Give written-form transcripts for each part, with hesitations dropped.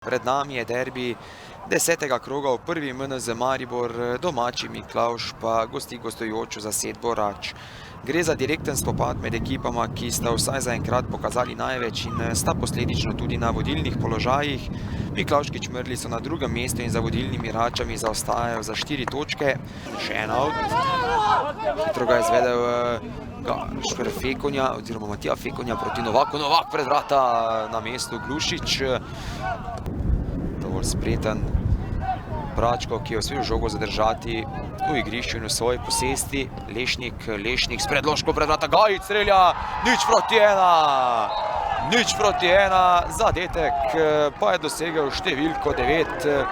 Pred nami je derbi 10. kroga v prvi MNZ Maribor, domači Miklavž pa gosti gostujočo zasedbo Rač. Gre za direkten spopad med ekipama, ki sta vsaj zaenkrat pokazali največ in sta posledično tudi na vodilnih položajih. Miklavški čmrlji so na drugem mestu in za vodilnimi Račami zaostajajo za 4 točke. Še en out. Hitro ga je izvedel Gašper Fekonja oziroma Matija Fekonja proti Novaku. Novak pred vrata na mestu Glušič. Dovolj spreten Bračko, ki je uspel žogo zadržati v igrišču in v svoji posesti. Lešnik s predložko pred vrata. Gajic strelja, 0:1. 0:1, zadetek pa je dosegel številko 9.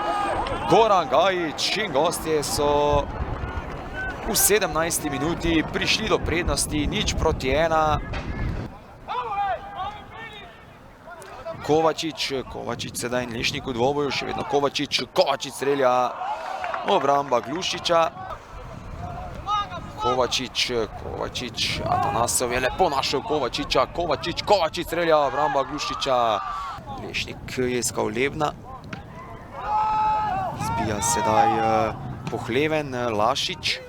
Goran Gajic in gostje so v 17. minuti prišli do prednosti 0:1. Kovačič sedaj in Lešnik v dvoboju, še vedno Kovačič strelja, obramba Glušiča. Kovačič, Atanasov je lepo našel Kovačiča, Kovačič strelja, obramba Glušiča. Lešnik je iskal Lebna. Zbija sedaj Pohleven, Lašič.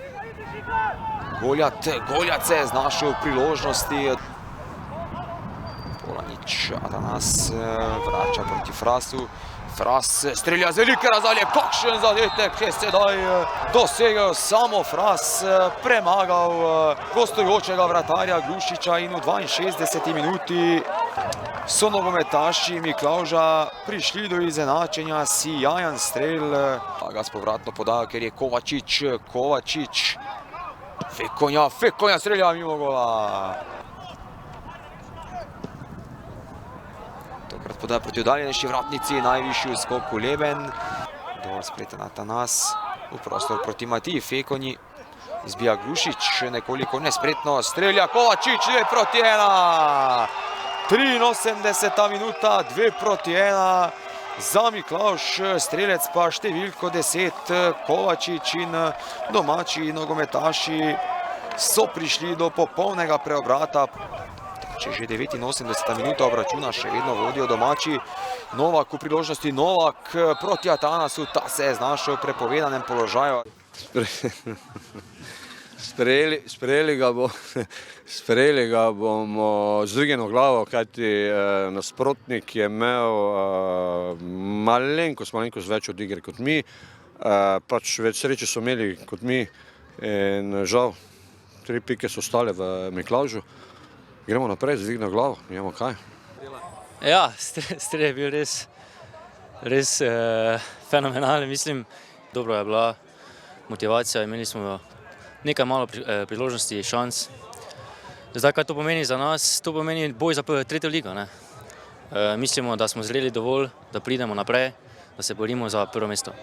Goljat se je znašel v priložnosti. Atanas vrača proti Frasu. Fras strelja z velike razdalje. Kakšen zadetek je sedaj dosegel samo Fras. Premagal gostujočega vratarja Glušiča in v 62. minuti so nogometaši Miklavža prišli do izenačenja. Sijajan strel. Ga s povratno podajo, ker je Kovačič. Fekonja strelja mimo gola. Tokrat podaja proti oddaljenejši vratnici, najvišji v skoku Leben. Dovolj spreten Atanas, v prostor proti Matiji Fekonji. Izbija Glušič, nekoliko nespretno strelja Kovačič, 2:1. 83. minuta, 2:1. Za Miklavž, strelec pa številko 10. Kovačič in domači nogometaši so prišli do popolnega preobrata. Če že 89. minuta obračuna, še vedno vodijo domači. Novak v priložnosti, Novak proti Atanasu, ta se je znašel v prepovedanem položaju. Sprejeli ga bomo z dvignjeno glavo, kajti nasprotnik je imel malenkost več od igre kot mi. Pač več sreče so imeli kot mi in žal 3 pike so ostale v Miklavžu. Gremo naprej, z dvignjeno glavo, imamo kaj. Ja, strel je bil res fenomenalen, mislim. Dobro je bila motivacija, imeli smo nekaj malo priložnosti, šans. Zdaj, kaj to pomeni za nas? To pomeni boj za 3. ligo. Mislimo, da smo zreli dovolj, da pridemo naprej, da se borimo za 1. mesto.